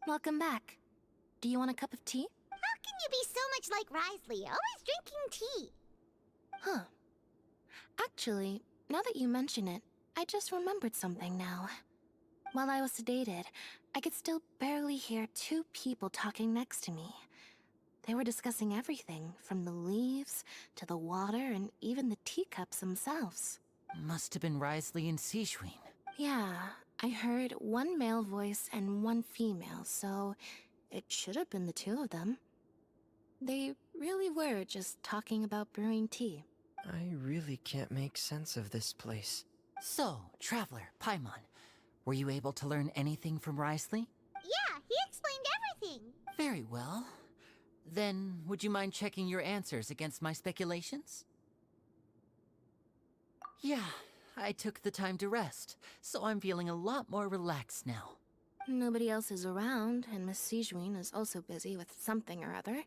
Welcome back. Do you want a cup of tea? How can you be so much like Risley, always drinking tea? Huh. Actually, now that you mention it, I just remembered something now. While I was sedated, I could still barely hear two people talking next to me. They were discussing everything, from the leaves to the water and even the teacups themselves. Must have been Risley and Sijwin. Yeah, I heard one male voice and one female, so it should have been the two of them. They really were just talking about brewing tea. I really can't make sense of this place. So, Traveler, Paimon, were you able to learn anything from Risley? Yeah, he explained everything. Very well. Then, would you mind checking your answers against my speculations? Yeah, I took the time to rest, so I'm feeling a lot more relaxed now. Nobody else is around, and Miss Sijwin is also busy with something or other,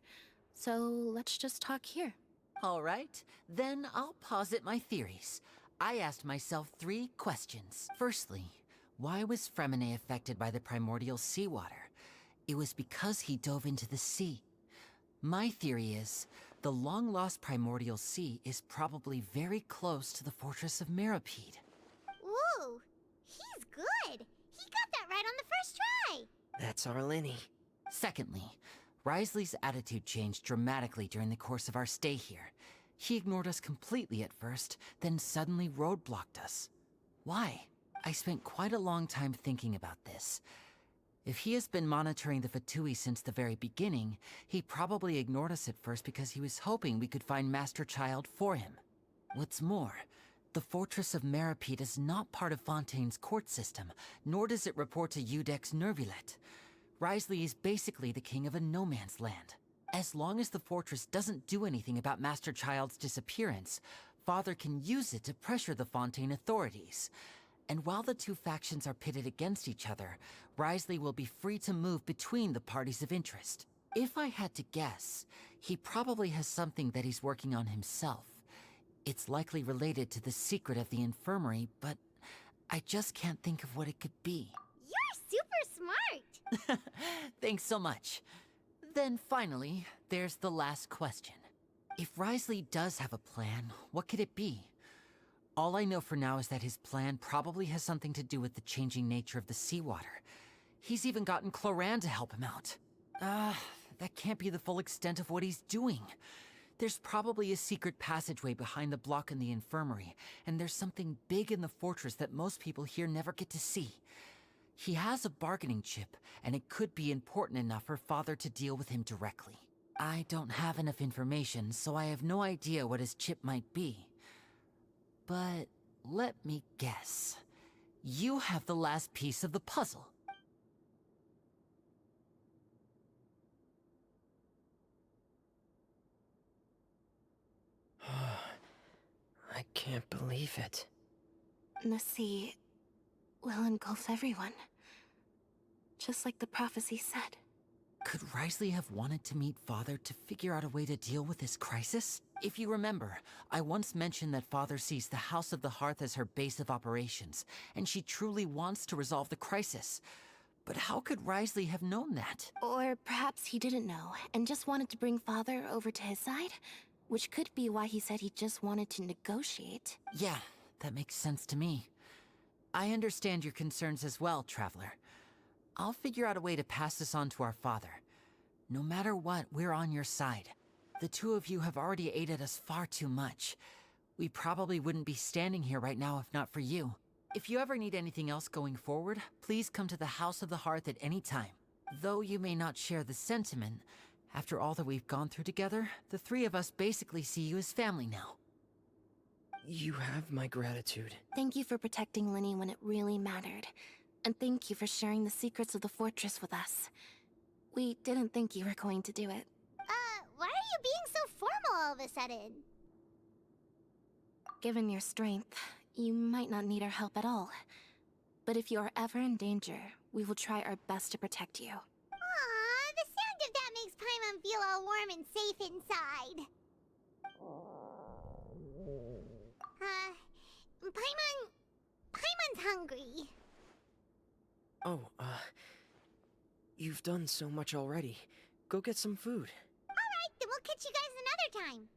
so let's just talk here. All right, then I'll posit my theories. I asked myself 3 questions. Firstly, why was Fremine affected by the primordial seawater? It was because he dove into the sea. My theory is, the long-lost primordial sea is probably very close to the fortress of Meripede. Ooh, he's good. He got that right on the first try. That's our Linny. Secondly, Risley's attitude changed dramatically during the course of our stay here. He ignored us completely at first, then suddenly roadblocked us. Why? I spent quite a long time thinking about this. If he has been monitoring the Fatui since the very beginning, he probably ignored us at first because he was hoping we could find Master Child for him. What's more, the Fortress of Meripede is not part of Fontaine's court system, nor does it report to Udex Nervulet. Risley is basically the king of a no-man's land. As long as the fortress doesn't do anything about Master Child's disappearance, Father can use it to pressure the Fontaine authorities. And while the two factions are pitted against each other, Risley will be free to move between the parties of interest. If I had to guess, he probably has something that he's working on himself. It's likely related to the secret of the infirmary, but I just can't think of what it could be. You're super smart. Thanks so much. Then finally, there's the last question. If Risley does have a plan, what could it be? All I know for now is that his plan probably has something to do with the changing nature of the seawater. He's even gotten Cloran to help him out. That can't be the full extent of what he's doing. There's probably a secret passageway behind the block in the infirmary, and there's something big in the fortress that most people here never get to see. He has a bargaining chip, and it could be important enough for Father to deal with him directly. I don't have enough information, so I have no idea what his chip might be. But let me guess. You have the last piece of the puzzle. I can't believe it. The sea will engulf everyone, just like the prophecy said. Could Risley have wanted to meet Father to figure out a way to deal with this crisis? If you remember, I once mentioned that Father sees the House of the Hearth as her base of operations, and she truly wants to resolve the crisis. But how could Risley have known that? Or perhaps he didn't know, and just wanted to bring Father over to his side? Which could be why he said he just wanted to negotiate. Yeah, that makes sense to me. I understand your concerns as well, Traveler. I'll figure out a way to pass this on to our father. No matter what, we're on your side. The two of you have already aided us far too much. We probably wouldn't be standing here right now if not for you. If you ever need anything else going forward, please come to the House of the Hearth at any time. Though you may not share the sentiment, after all that we've gone through together, the 3 of us basically see you as family now. You have my gratitude. Thank you for protecting Linny when it really mattered. And thank you for sharing the secrets of the fortress with us. We didn't think you were going to do it. Why are you being so formal all of a sudden? Given your strength, you might not need our help at all. But if you are ever in danger, we will try our best to protect you. Aww, the sound of that makes Paimon feel all warm and safe inside. Paimon's hungry. Oh, You've done so much already. Go get some food. Alright, then we'll catch you guys another time.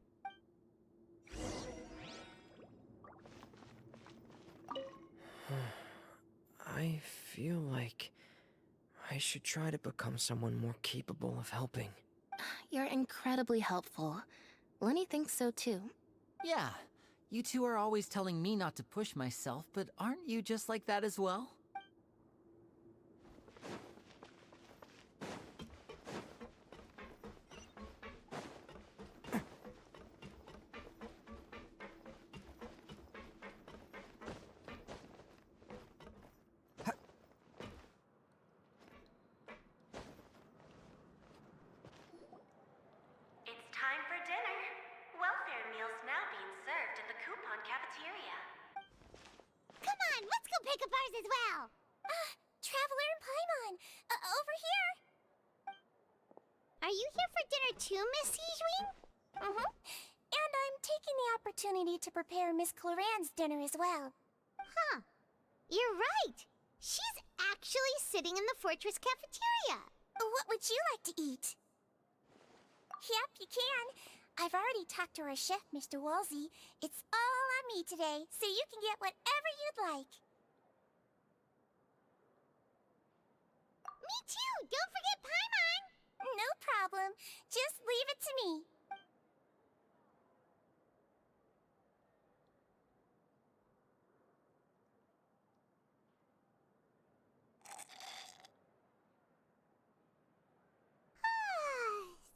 I feel like I should try to become someone more capable of helping. You're incredibly helpful. Lenny thinks so too. Yeah, you two are always telling me not to push myself, but aren't you just like that as well? It's time for dinner. Welfare meals now being served in the coupon cafeteria. Come on, let's go pick up ours as well. Traveler and Paimon, over here. Are you here for dinner too, Miss Sijwin? Mm-hmm. And I'm taking the opportunity to prepare Miss Cloran's dinner as well. Huh. You're right. She's actually sitting in the fortress cafeteria. What would you like to eat? Yep, you can. I've already talked to our chef, Mr. Wolsey. It's all on me today, so you can get whatever you'd like. Me too! Don't forget Paimon! No problem. Just leave it to me.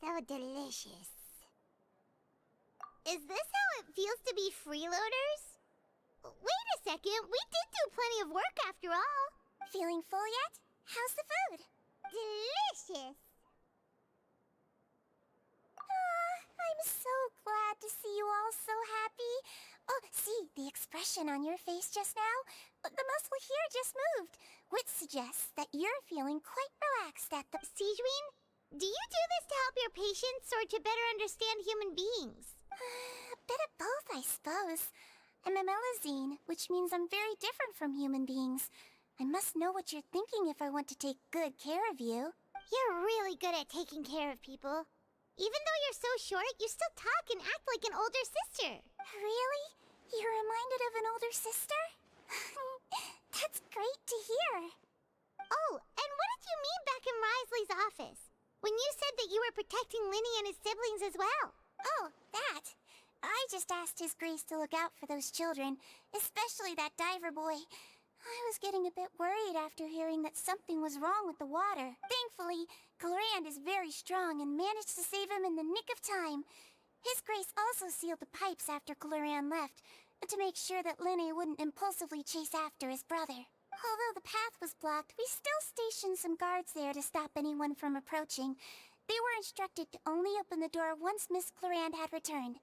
So delicious. Is this how it feels to be freeloaders? Wait a second, we did do plenty of work after all. Feeling full yet? How's the food? Delicious. I'm so glad to see you all so happy. Oh, see, the expression on your face just now? The muscle here just moved, which suggests that you're feeling quite relaxed at the... Sijwin, do you do this to help your patients or to better understand human beings? A bit of both, I suppose. I'm a Melazine, which means I'm very different from human beings. I must know what you're thinking if I want to take good care of you. You're really good at taking care of people. Even though you're so short, you still talk and act like an older sister. Really? You're reminded of an older sister? That's great to hear. Oh, and what did you mean back in Risley's office? When you said that you were protecting Linny and his siblings as well. Oh, that. I just asked His Grace to look out for those children, especially that diver boy. I was getting a bit worried after hearing that something was wrong with the water. Thankfully, Clorand is very strong and managed to save him in the nick of time. His Grace also sealed the pipes after Clorand left, to make sure that Linny wouldn't impulsively chase after his brother. Although the path was blocked, we still stationed some guards there to stop anyone from approaching. They were instructed to only open the door once Miss Clorand had returned.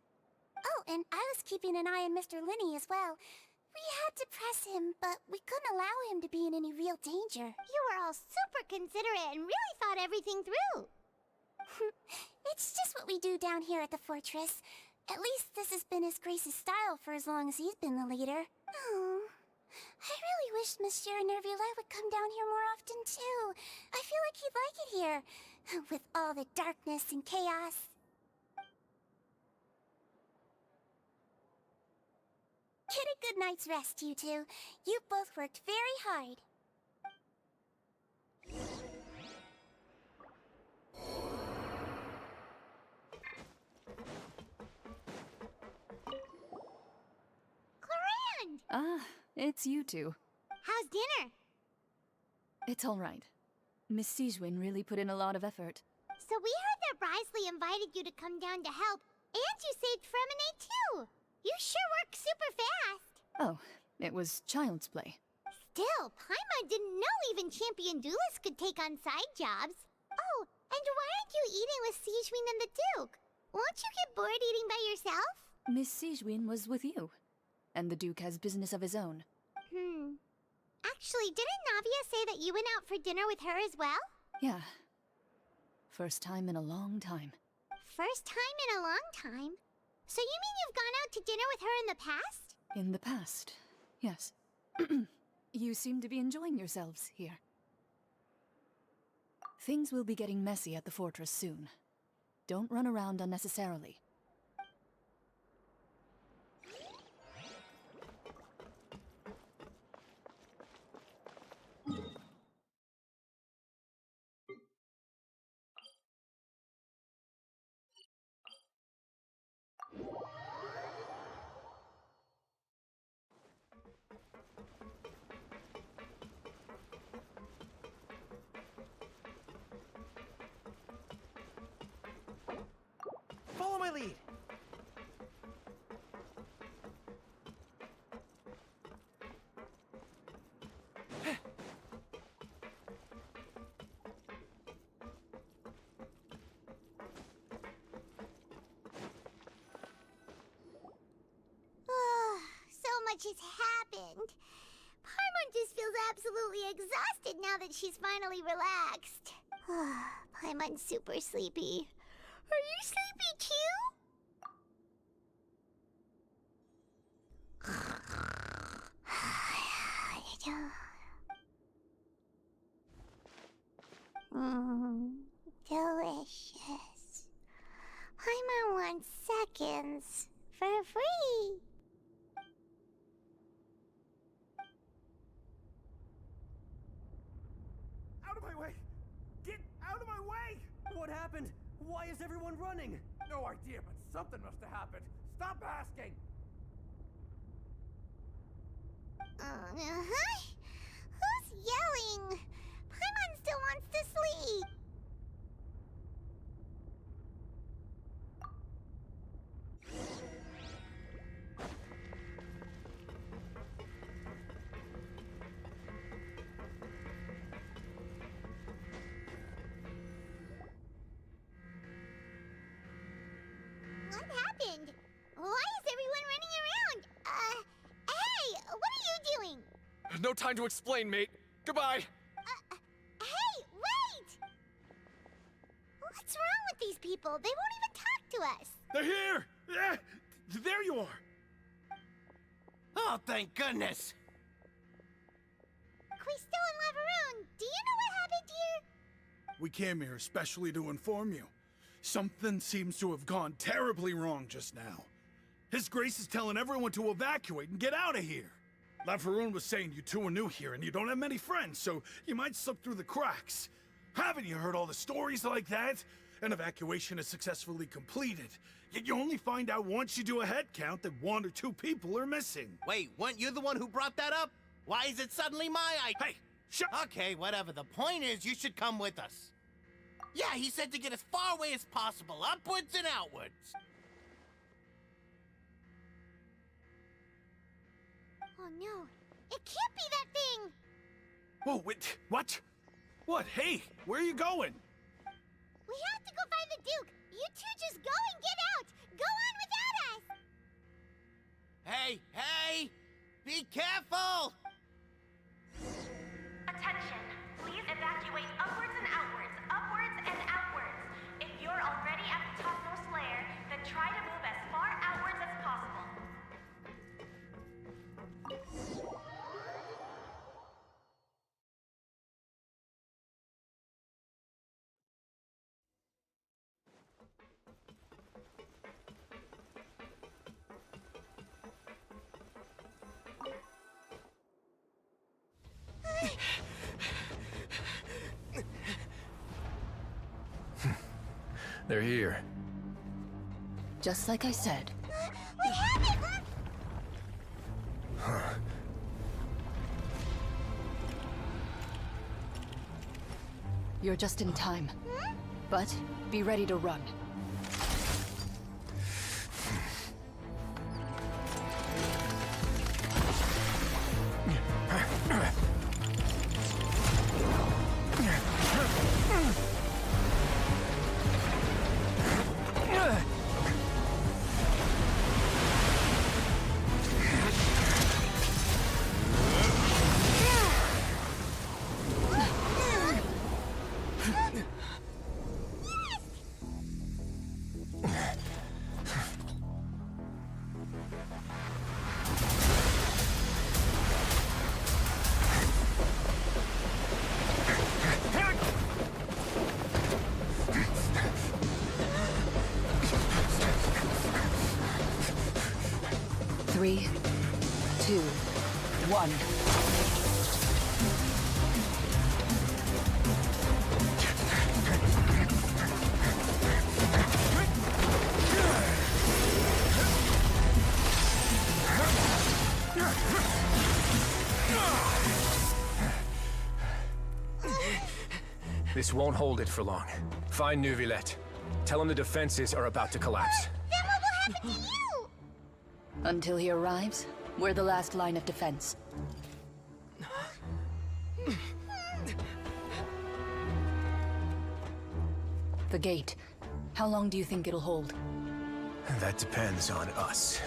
Oh, and I was keeping an eye on Mr. Linny as well. We had to press him, but we couldn't allow him to be in any real danger. You were all super considerate and really thought everything through. It's just what we do down here at the fortress. At least this has been His Grace's style for as long as he's been the leader. Oh, I really wish Monsieur Nervula would come down here more often too. I feel like he'd like it here, with all the darkness and chaos. Get a good night's rest, you two. You both worked very hard. Clorand! Ah, it's you two. How's dinner? It's all right. Miss Sijwin really put in a lot of effort. So we heard that Risley invited you to come down to help, and you saved Fremonade too! You sure work super fast! Oh, it was child's play. Still, Paimon didn't know even champion duelists could take on side jobs. Oh, and why aren't you eating with Sijwin and the Duke? Won't you get bored eating by yourself? Miss Sijwin was with you, and the Duke has business of his own. Actually, didn't Navia say that you went out for dinner with her as well? Yeah. First time in a long time. First time in a long time? So you mean you've gone out to dinner with her in the past? In the past, yes. You seem to be enjoying yourselves here. Things will be getting messy at the fortress soon. Don't run around unnecessarily. Follow my lead! So much has happened. Paimon just feels absolutely exhausted now that she's finally relaxed. Paimon's super sleepy. Are you sleepy too? Delicious. Paimon wants seconds for free. Out of my way! Get out of my way! What happened? Why is everyone running? No idea, but something must have happened. Stop asking! Who's yelling? Paimon still wants to sleep. What happened? Why is everyone running around? Hey, what are you doing? No time to explain, mate. Goodbye! Hey, wait! What's wrong with these people? They won't even talk to us. They're here! Yeah! There you are! Oh, thank goodness! Quisto and Laveroon, do you know what happened here? We came here especially to inform you. Something seems to have gone terribly wrong just now. His Grace is telling everyone to evacuate and get out of here. Laveroon was saying you two are new here and you don't have many friends, so you might slip through the cracks. Haven't you heard all the stories like that? An evacuation is successfully completed, yet you only find out once you do a head count that 1 or 2 people are missing. Wait, weren't you the one who brought that up? Why is it suddenly my idea? Hey, shut up! Okay, whatever. The point is, you should come with us. Yeah, he said to get as far away as possible, upwards and outwards. Oh no, it can't be that thing! Whoa, wait, what? What? Hey, where are you going? We have to go find the Duke! You two just go and get out! Go on without us! Hey, hey! Be careful! Attention! Please evacuate upwards and outwards, upwards and outwards. If you're already at the topmost layer, then try to move as far outwards as possible. They're here. Just like I said. We have it! You're just in time. But be ready to run. one. This won't hold it for long. Find Neuvillette. Tell him the defenses are about to collapse. Then what will happen to you? Until he arrives, we're the last line of defense. The gate. How long do you think it'll hold? That depends on us.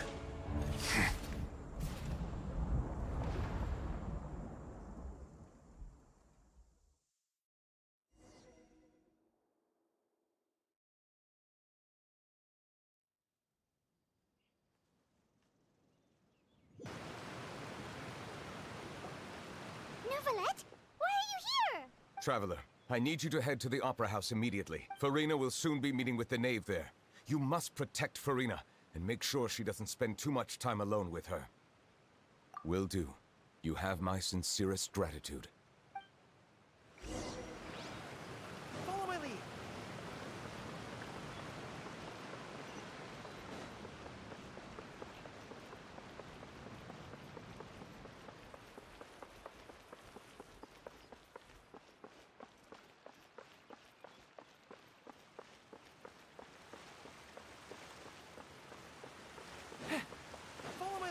Neuvillette, why are you here? Traveler, I need you to head to the Opera House immediately. Farina will soon be meeting with the Knave there. You must protect Farina, and make sure she doesn't spend too much time alone with her. Will do. You have my sincerest gratitude. Follow my lead. Follow my...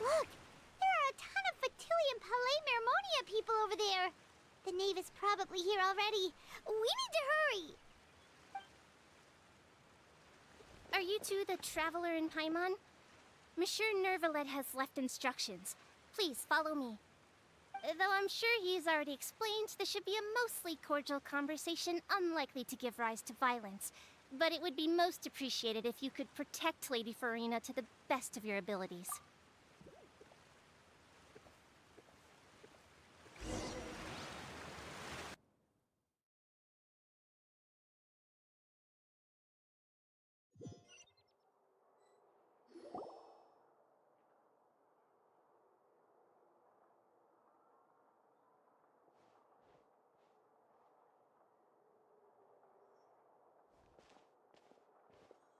Look, there are a ton of Fatui Palais Mermonia people over there. The Knave is probably here already. We need to hurry. Are you two the Traveler in Paimon? Monsieur Neuvillette has left instructions. Please follow me. Though I'm sure he's already explained, this should be a mostly cordial conversation, unlikely to give rise to violence. But it would be most appreciated if you could protect Lady Farina to the best of your abilities.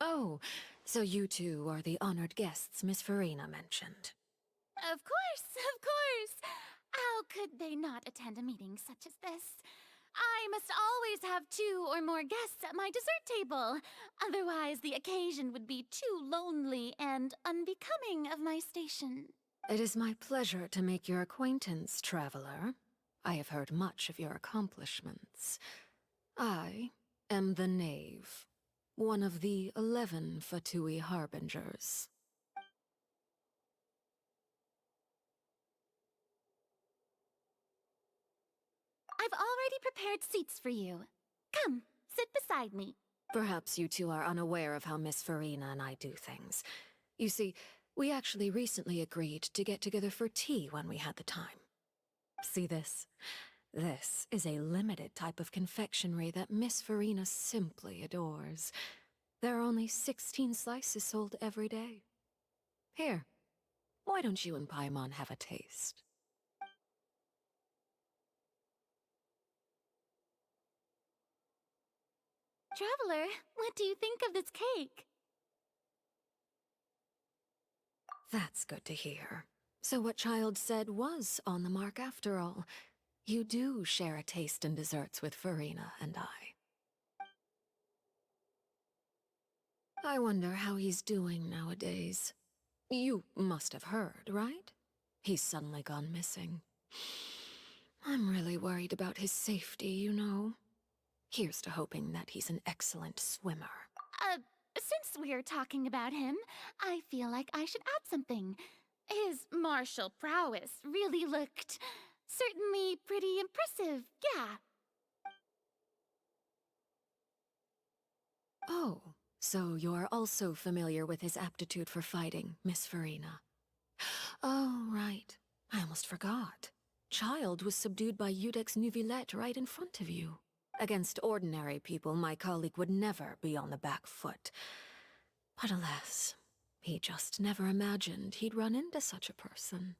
Oh, so you two are the honored guests Miss Farina mentioned. Of course, of course. How could they not attend a meeting such as this? I must always have 2 or more guests at my dessert table. Otherwise, the occasion would be too lonely and unbecoming of my station. It is my pleasure to make your acquaintance, traveler. I have heard much of your accomplishments. I am the Knave, one of the 11 Fatui Harbingers. I've already prepared seats for you. Come, sit beside me. Perhaps you two are unaware of how Miss Farina and I do things. You see, we actually recently agreed to get together for tea when we had the time. See this? This is a limited type of confectionery that Miss Farina simply adores. There are only 16 slices sold every day. Here, why don't you and Paimon have a taste? Traveler, what do you think of this cake? That's good to hear. So what Child said was on the mark after all. You do share a taste in desserts with Farina and I. I wonder how he's doing nowadays. You must have heard, right? He's suddenly gone missing. I'm really worried about his safety, you know. Here's to hoping that he's an excellent swimmer. Since we're talking about him, I feel like I should add something. His martial prowess really looked certainly pretty impressive, yeah. Oh, so you're also familiar with his aptitude for fighting, Miss Farina. Oh, right. I almost forgot. Child was subdued by Eudex Neuvillette right in front of you. Against ordinary people, my colleague would never be on the back foot. But alas, He just never imagined he'd run into such a person.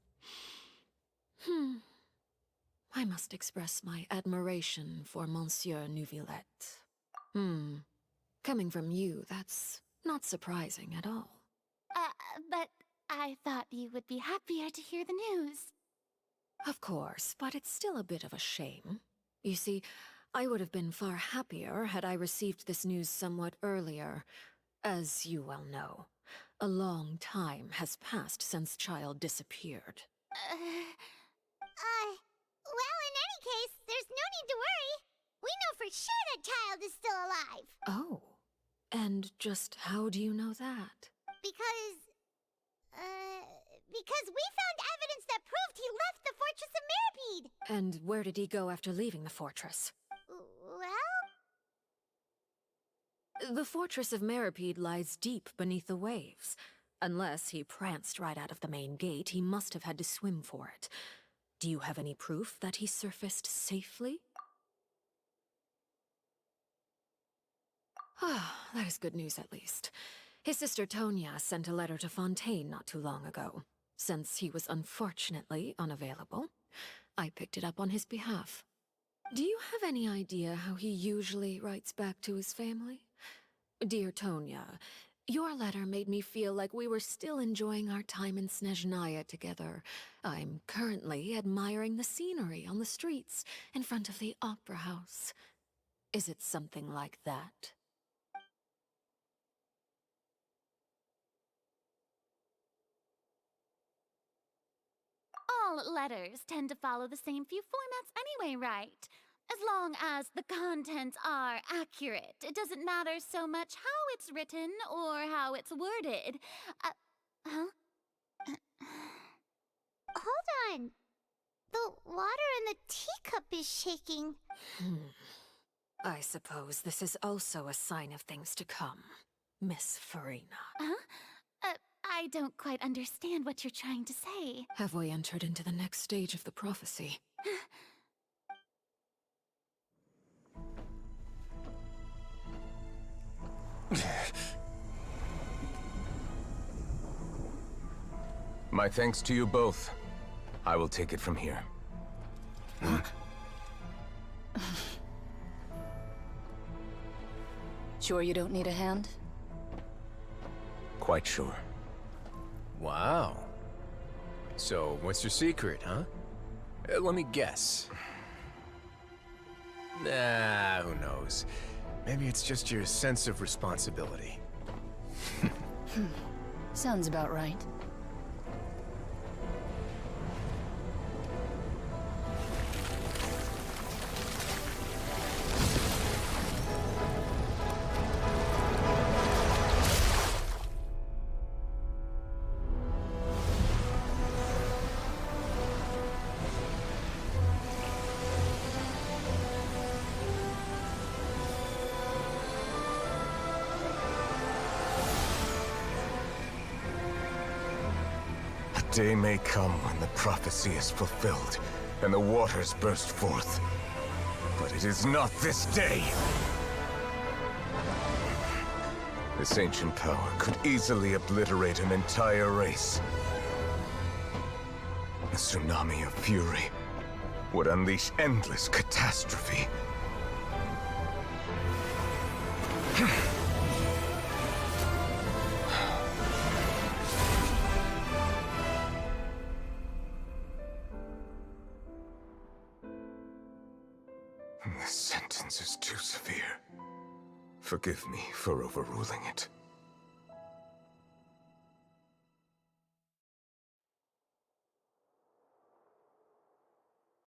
I must express my admiration for Monsieur Neuvillette. Coming from you, that's not surprising at all. But I thought you would be happier to hear the news. Of course, but it's still a bit of a shame. You see, I would have been far happier had I received this news somewhat earlier. As you well know, a long time has passed since Child disappeared. Well, in any case, there's no need to worry. We know for sure that Child is still alive. Oh, and just how do you know that? Because we found evidence that proved he left the Fortress of Mirapede. And where did he go after leaving the fortress? Well? The Fortress of Mirapede lies deep beneath the waves. Unless he pranced right out of the main gate, he must have had to swim for it. Do you have any proof that he surfaced safely? That is good news at least. His sister Tonya sent a letter to Fontaine not too long ago. Since he was unfortunately unavailable, I picked it up on his behalf. Do you have any idea how he usually writes back to his family? Dear Tonya, your letter made me feel like we were still enjoying our time in Snezhnaya together. I'm currently admiring the scenery on the streets in front of the opera house. Is it something like that? All letters tend to follow the same few formats anyway, right? As long as the contents are accurate, it doesn't matter so much how it's written or how it's worded. Hold on. The water in the teacup is shaking. I suppose this is also a sign of things to come, Miss Farina. I don't quite understand what you're trying to say. Have we entered into the next stage of the prophecy? My thanks to you both. I will take it from here. Sure you don't need a hand? Quite sure. Wow. So, what's your secret, huh? Let me guess. Nah, who knows? Maybe it's just your sense of responsibility. Sounds about right. A day may come when the prophecy is fulfilled, and the waters burst forth. But it is not this day! This ancient power could easily obliterate an entire race. A tsunami of fury would unleash endless catastrophe. This sentence is too severe. Forgive me for overruling it.